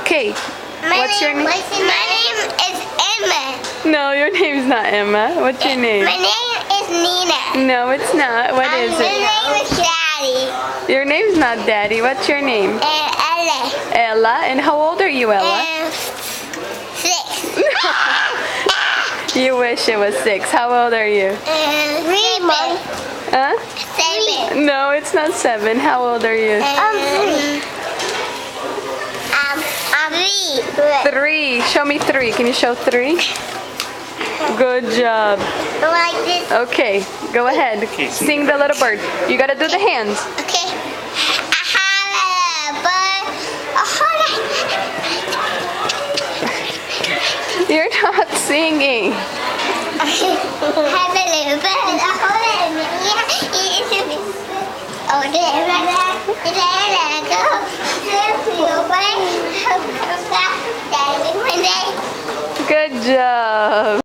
Okay. What's your name? My name is Emma. No, your name's not Emma. What's your name? My name is Nina. No, it's not. What is My it? name is Daddy. Your name's not Daddy. What's your name? Ella. Ella. And how old are you, Ella? 6. You wish it was 6. How old are you? 3 months. Huh? 7. No, it's not 7. How old are you? 3. 3. Show me 3. Can you show 3? Good job. Like this. Okay, go ahead. Sing the little bird. You gotta do the hands. Okay. I have a bird. You're not singing. I have a little bird. Oh, there I go. Good job.